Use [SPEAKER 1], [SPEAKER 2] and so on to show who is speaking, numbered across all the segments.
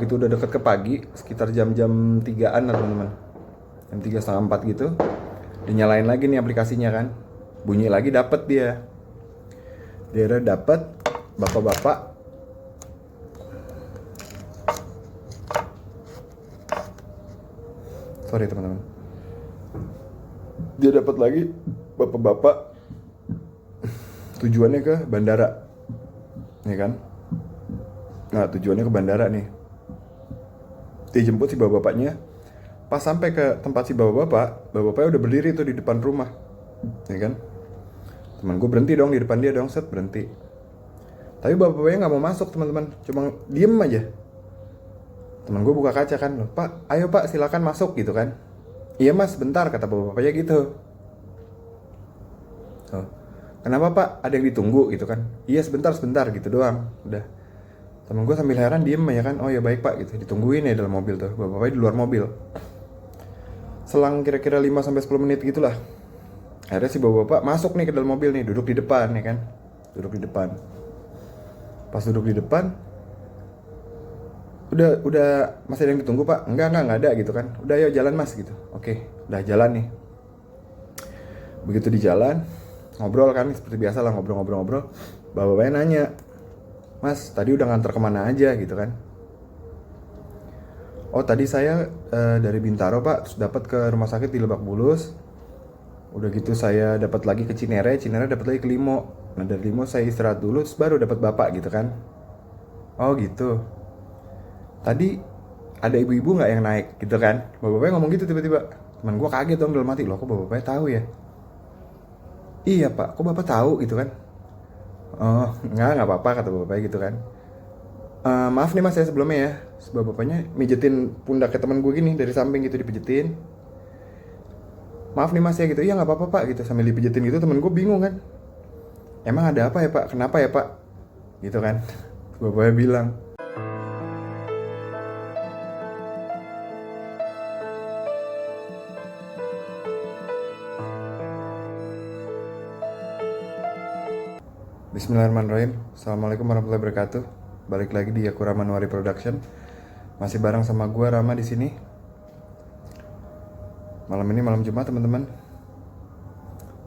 [SPEAKER 1] begitu udah deket ke pagi, sekitar jam-jam 3-an lah teman-teman, jam 3 setengah 4 gitu, dinyalain lagi nih aplikasinya kan, bunyi lagi, dapet dia dapet bapak-bapak. Sorry teman-teman, dia dapat lagi bapak-bapak tujuannya ke bandara, nih kan. Nah tujuannya ke bandara nih, dijemput si bapak-bapaknya. Pas sampai ke tempat si bapak-bapaknya udah berdiri tuh di depan rumah, ya kan. Teman gue berhenti dong di depan dia dong, set berhenti. Tapi bapak-bapaknya nggak mau masuk teman-teman, cuma diem aja. Teman gue buka kaca kan, loh pak, ayo pak silakan masuk gitu kan. Iya mas, bentar kata bapak-bapaknya gitu. Oh, kenapa pak? Ada yang ditunggu gitu kan? Iya sebentar gitu doang. Udah. Temen gue sambil heran diem ya kan. Oh ya baik pak gitu. Ditungguin ya dalam mobil tuh. Bapak-bapaknya di luar mobil. Selang kira-kira 5-10 menit gitulah. Akhirnya si bapak-bapak masuk nih ke dalam mobil nih. Duduk di depan ya kan. Duduk di depan. Pas duduk di depan, udah masih ada yang ditunggu pak? Enggak ada gitu kan. Udah ayo jalan mas gitu. Oke, udah jalan nih. Begitu di jalan, ngobrol kan seperti biasa lah, ngobrol. Bapak-bapaknya nanya, mas tadi udah nganter kemana aja gitu kan. Oh tadi saya dari Bintaro pak, terus dapat ke rumah sakit di Lebak Bulus. Udah gitu saya dapat lagi ke Cinere dapat lagi ke Limo. Nah dari Limo saya istirahat dulu, terus baru dapat bapak gitu kan. Oh gitu. Tadi ada ibu-ibu nggak yang naik gitu kan. Bapak-bapaknya ngomong gitu tiba-tiba. Teman gue kaget dong dalam hati, loh kok bapak-bapaknya tahu ya. Iya pak, kok bapak tahu gitu kan. Oh nggak apa-apa kata bapaknya gitu kan. Maaf nih mas, saya sebelumnya ya. Sebab bapaknya mijetin pundaknya teman gue gini dari samping gitu, dipijetin. Maaf nih mas ya gitu. Iya nggak apa-apa pak gitu, sambil dipijetin gitu. Temen gue bingung kan, emang ada apa ya pak, kenapa ya pak gitu kan. Bapaknya bilang, Bismillahirrahmanirrahim. Assalamualaikum warahmatullahi wabarakatuh. Balik lagi di Aku Rama Nuari Production. Masih bareng sama gue Rama di sini. Malam ini malam Jumat teman-teman.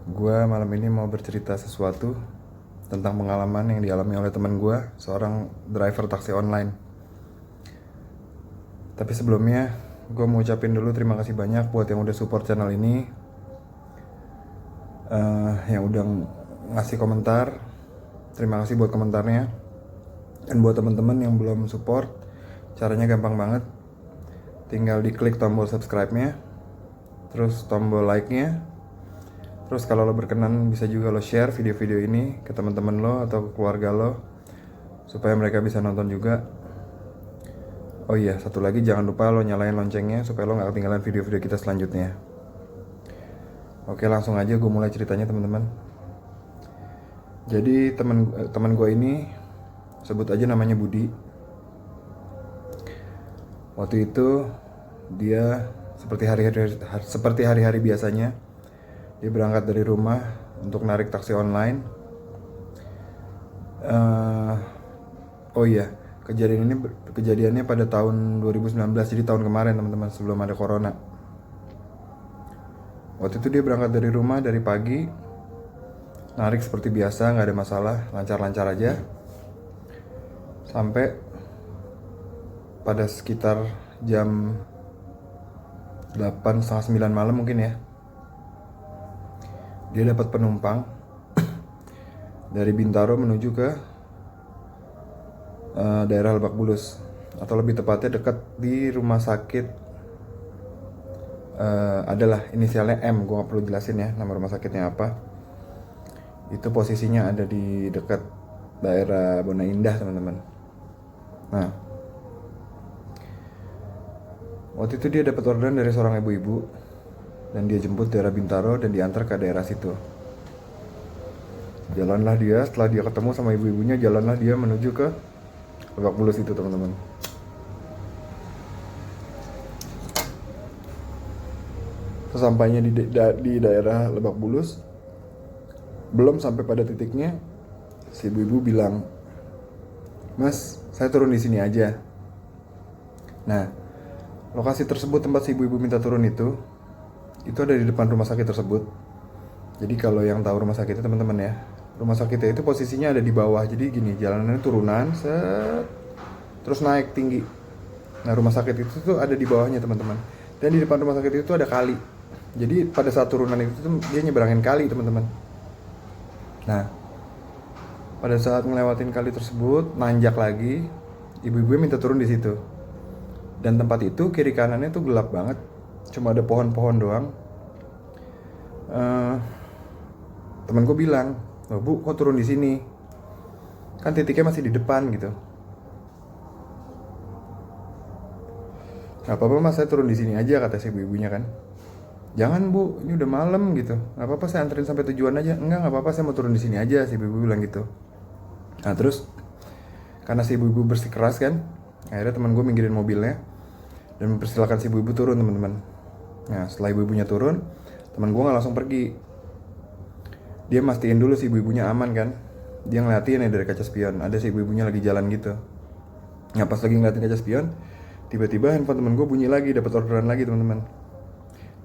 [SPEAKER 1] Gue malam ini mau bercerita sesuatu tentang pengalaman yang dialami oleh teman gue, seorang driver taksi online. Tapi sebelumnya, gue mau ucapin dulu terima kasih banyak buat yang udah support channel ini, yang udah ngasih komentar. Terima kasih buat komentarnya. Dan buat teman-teman yang belum support, caranya gampang banget. Tinggal diklik tombol subscribe-nya, terus tombol like-nya. Terus kalau lo berkenan bisa juga lo share video-video ini ke teman-teman lo atau ke keluarga lo, supaya mereka bisa nonton juga. Oh iya, satu lagi jangan lupa lo nyalain loncengnya supaya lo gak ketinggalan video-video kita selanjutnya. Oke, langsung aja gue mulai ceritanya teman-teman. Jadi teman gue ini, sebut aja namanya Budi. Waktu itu dia seperti hari-hari biasanya, dia berangkat dari rumah untuk narik taksi online. Oh iya, kejadiannya pada tahun 2019, jadi tahun kemarin teman-teman, sebelum ada corona. Waktu itu dia berangkat dari rumah dari pagi, narik seperti biasa, nggak ada masalah, lancar-lancar aja. Sampai pada sekitar jam 8 setengah 9 malam mungkin ya, dia dapat penumpang dari Bintaro menuju ke daerah Lebak Bulus, atau lebih tepatnya dekat di rumah sakit, adalah inisialnya M. Gue nggak perlu jelasin ya nama rumah sakitnya apa. Itu posisinya ada di dekat daerah Bona Indah teman-teman. Nah, waktu itu dia dapat orderan dari seorang ibu-ibu, dan dia jemput daerah Bintaro dan diantar ke daerah situ. Jalanlah dia, setelah dia ketemu sama ibu-ibunya, jalanlah dia menuju ke Lebak Bulus itu teman-teman. Sesampainya di daerah Lebak Bulus, belum sampai pada titiknya, si ibu-ibu bilang, "Mas, saya turun di sini aja." Nah, lokasi tersebut tempat si ibu-ibu minta turun itu ada di depan rumah sakit tersebut. Jadi kalau yang tahu rumah sakit itu teman-teman ya, rumah sakitnya itu posisinya ada di bawah. Jadi gini, jalanannya turunan, terus naik tinggi. Nah, rumah sakit itu tuh ada di bawahnya teman-teman. Dan di depan rumah sakit itu ada kali. Jadi pada saat turunan itu tuh dia nyeberangin kali teman-teman. Nah, pada saat ngelewatin kali tersebut, nanjak lagi, ibu-ibu minta turun di situ. Dan tempat itu kiri kanannya tuh gelap banget, cuma ada pohon-pohon doang. Temen gue bilang, "Oh, Bu, kok turun di sini? Kan titiknya masih di depan gitu." "Gak apa-apa mas, saya turun di sini aja," kata si ibu-ibunya kan. "Jangan Bu, ini udah malam gitu. Gak apa-apa, saya anterin sampai tujuan aja." "Enggak, gak apa-apa, saya mau turun di sini aja," si ibu-ibu bilang gitu. Nah terus, karena si ibu-ibu bersikeras kan, akhirnya teman gue minggirin mobilnya dan mempersilahkan si ibu-ibu turun teman-teman. Nah setelah ibu-ibunya turun, teman gue nggak langsung pergi. Dia mastiin dulu si ibu-ibunya aman kan. Dia ngeliatin ya dari kaca spion, ada si ibu-ibunya lagi jalan gitu. Nah pas lagi ngeliatin kaca spion, tiba-tiba handphone temen gue bunyi lagi, dapat orderan lagi teman-teman.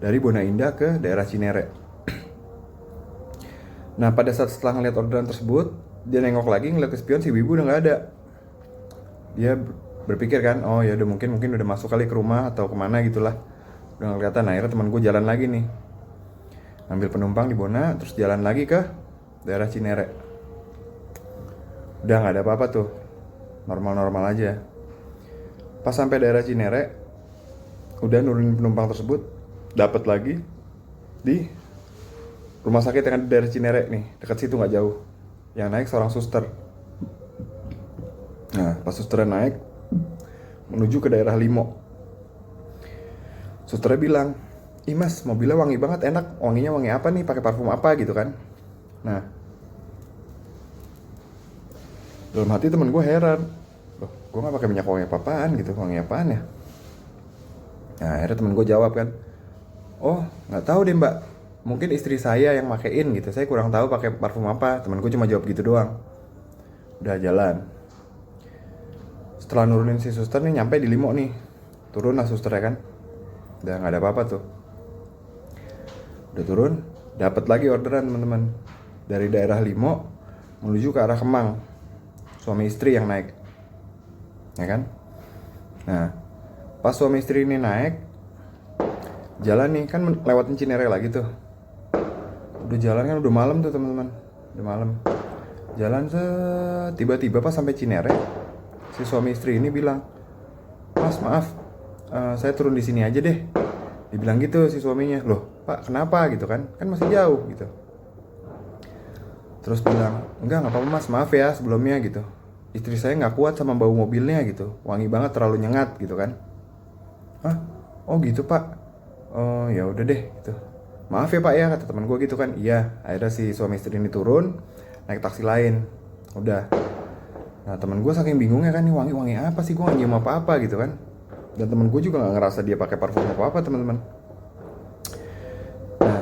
[SPEAKER 1] Dari Bona Indah ke daerah Cinere. Nah pada saat setelah ngeliat orderan tersebut, dia nengok lagi ngeliat ke spion, si ibu udah nggak ada. Dia berpikir kan, oh ya udah mungkin udah masuk kali ke rumah atau kemana gitulah. Udah nggak kelihatan. Akhirnya teman gue jalan lagi nih, ngambil penumpang di Bona, terus jalan lagi ke daerah Cinere. Udah nggak ada apa-apa tuh, normal-normal aja. Pas sampai daerah Cinere, udah nurunin penumpang tersebut, dapat lagi di rumah sakit yang ada di daerah Cinere nih, dekat situ nggak jauh. Yang naik seorang suster. Nah pas susternya naik menuju ke daerah Limo, susternya bilang, "Ih mas, mobilnya wangi banget, enak. Wanginya wangi apa nih? Pakai parfum apa gitu kan?" Nah, dalam hati temen gue heran, loh, gue nggak pakai minyak wangi apa-apaan gitu, wangi apaan ya? Nah, akhirnya temen gue jawab kan, "Oh, nggak tahu deh mbak. Mungkin istri saya yang makein gitu. Saya kurang tahu pakai parfum apa." Temen gue cuma jawab gitu doang. Udah jalan. Setelah nurunin si suster nih, nyampe di Limo nih. Turun lah susternya kan. Udah nggak ada apa-apa tuh. Udah turun, dapat lagi orderan teman-teman dari daerah Limo menuju ke arah Kemang. Suami istri yang naik, ya kan? Nah, pas suami istri ini naik, jalan nih kan lewatin Cinere lagi tuh. Udah jalan kan udah malam tuh teman-teman, udah malam. Jalan tiba-tiba pas sampai Cinere, si suami istri ini bilang, "Mas maaf, saya turun di sini aja deh." Dibilang gitu si suaminya. "Loh pak, kenapa gitu kan masih jauh gitu." Terus bilang, enggak apa-apa mas, maaf ya sebelumnya gitu. Istri saya nggak kuat sama bau mobilnya gitu, wangi banget, terlalu nyengat gitu kan. "Hah? Oh gitu pak. Oh ya udah deh gitu. Maaf ya pak ya," kata teman gue gitu kan. Iya, akhirnya si suami istri ini turun, naik taksi lain. Udah. Nah teman gue saking bingungnya kan, nih wangi apa sih, gue nggak nyium apa-apa gitu kan. Dan teman gue juga nggak ngerasa dia pakai parfum apa-apa teman-teman. Nah,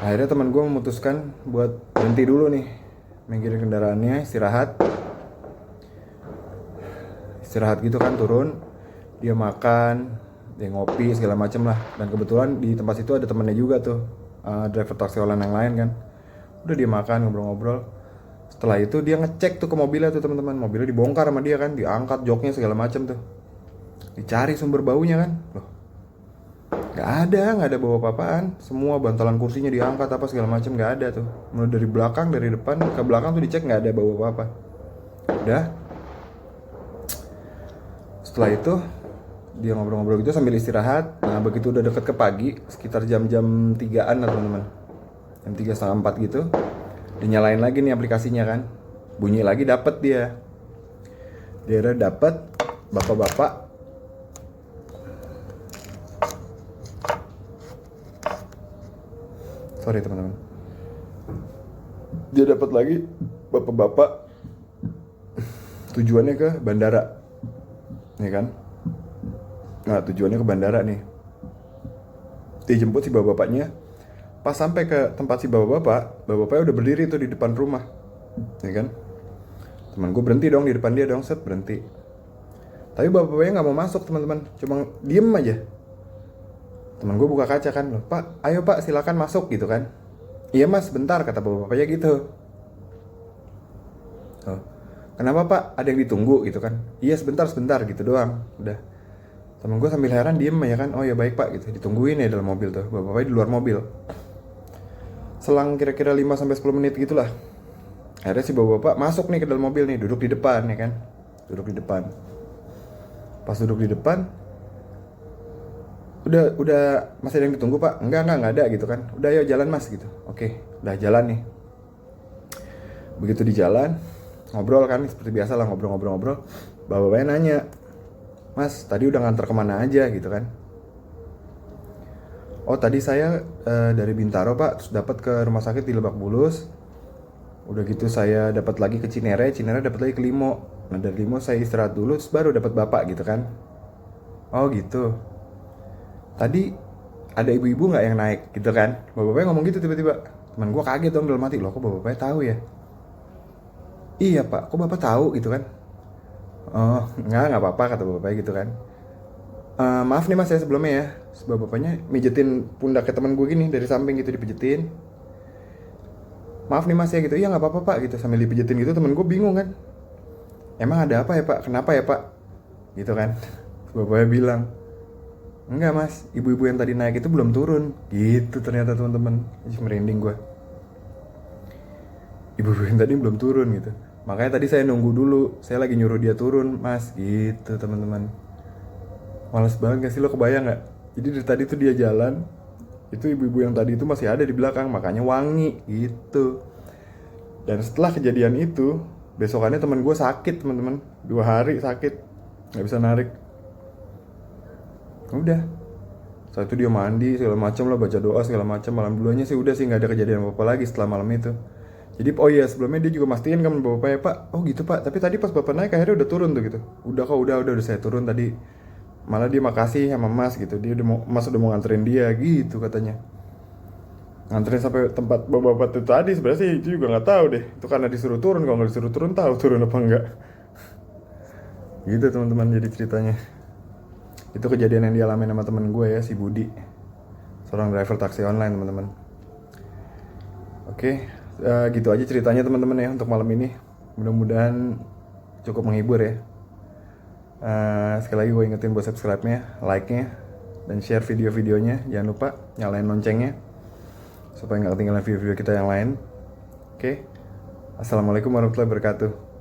[SPEAKER 1] akhirnya teman gue memutuskan buat berhenti dulu nih, minggirin kendaraannya, istirahat gitu kan, turun, dia makan, dia ngopi segala macem lah. Dan kebetulan di tempat situ ada temennya juga tuh, driver taksi online yang lain kan. Udah dia makan, ngobrol-ngobrol. Setelah itu dia ngecek tuh ke mobilnya tuh teman-teman, mobilnya dibongkar sama dia kan, diangkat joknya segala macem tuh, dicari sumber baunya kan. Loh, nggak ada bau apa-apaan. Semua bantalan kursinya diangkat apa segala macam, nggak ada tuh. Mulai dari belakang, dari depan ke belakang tuh dicek, nggak ada bau apa-apa. Udah. Setelah itu dia ngobrol-ngobrol gitu sambil istirahat. Nah begitu udah deket ke pagi, sekitar jam 3-an lah teman-teman, jam 3 setengah 4 gitu, dinyalain lagi nih aplikasinya kan, bunyi lagi, dapet dia dapet bapak-bapak. Sorry teman-teman. Dia dapat lagi bapak-bapak, tujuannya ke bandara, nih kan. Nah tujuannya ke bandara nih. Dijemput si bapak-bapaknya. Pas sampai ke tempat si bapak-bapaknya udah berdiri tuh di depan rumah, nih kan. Teman gue berhenti dong di depan dia dong, set berhenti. Tapi bapak-bapaknya nggak mau masuk teman-teman, cuma diem aja. Teman gue buka kaca kan, loh pak, ayo pak silakan masuk gitu kan. Iya mas, bentar kata bapak-bapaknya gitu. Oh, kenapa pak? Ada yang ditunggu gitu kan? Iya sebentar sebentar gitu doang. Udah. Temen gue sambil heran diem aja kan. Oh ya baik pak gitu. Ditungguin ya dalam mobil tuh. Bapak-bapaknya di luar mobil. Selang kira-kira 5 sampai 10 menit gitulah. Akhirnya si bapak-bapak masuk nih ke dalam mobil nih, duduk di depan ya kan. Duduk di depan. Pas duduk di depan, udah masih ada yang ditunggu pak? Enggak ada gitu kan. Udah ayo jalan mas gitu. Oke, udah jalan nih. Begitu di jalan, ngobrol kan seperti biasa lah, ngobrol-ngobrol. Bapak-bapaknya nanya, mas tadi udah nganter kemana aja gitu kan. Oh tadi saya dari Bintaro pak, terus dapat ke rumah sakit di Lebak Bulus. Udah gitu saya dapat lagi ke Cinere dapat lagi ke Limo. Nah dari Limo saya istirahat dulu, terus baru dapat bapak gitu kan. Oh gitu. Tadi ada ibu-ibu nggak yang naik gitu kan? Bapak-bapaknya ngomong gitu tiba-tiba. Teman gue kaget dong dalam hati, loh kok bapak-bapaknya tahu ya? Iya pak, kok bapak tahu gitu kan? Oh nggak apa-apa kata bapaknya gitu kan. Maaf nih mas ya sebelumnya ya. Sebab bapaknya mijetin pundaknya teman gue gini dari samping gitu dipijetin. Maaf nih mas ya gitu. Iya nggak apa-apa pak gitu sambil dipijetin gitu temen gue bingung kan. Emang ada apa ya pak? Kenapa ya pak? Gitu kan. Bapaknya bilang, enggak mas, ibu-ibu yang tadi naik itu belum turun. Gitu ternyata teman-teman. Ih, merinding gue. Ibu-ibu yang tadi belum turun gitu. Makanya tadi saya nunggu dulu. Saya lagi nyuruh dia turun mas. Gitu teman-teman. Males banget gak sih, lo kebayang gak? Jadi dari tadi tuh dia jalan, itu ibu-ibu yang tadi itu masih ada di belakang, makanya wangi gitu. Dan setelah kejadian itu, besokannya teman gue sakit teman-teman, 2 hari sakit, nggak bisa narik. Udah, saat itu dia mandi segala macam lah, baca doa segala macam. Malam dulunya sih udah sih nggak ada kejadian apa-apa lagi setelah malam itu. Jadi oh iya sebelumnya dia juga mastiin kan bapaknya, pak oh gitu pak, tapi tadi pas bapak naik akhirnya udah turun tuh gitu. Udah kok, udah saya turun tadi. Malah dia makasih sama mas gitu, dia udah mau, mas udah mau nganterin dia gitu katanya. Nganterin sampai tempat bapak-bapak itu tadi. Sebenarnya sih itu juga nggak tahu deh, itu karena disuruh turun. Kalau nggak disuruh turun tahu turun apa enggak. Gitu teman-teman jadi ceritanya. Itu kejadian yang dialami sama temen gue ya, si Budi, seorang driver taksi online teman-teman. Oke, gitu aja ceritanya teman-teman ya untuk malam ini. Mudah-mudahan cukup menghibur ya. Sekali lagi gue ingetin buat subscribe-nya, like-nya, dan share video-videonya. Jangan lupa nyalain loncengnya supaya nggak ketinggalan video-video kita yang lain. Oke, assalamualaikum warahmatullahi wabarakatuh.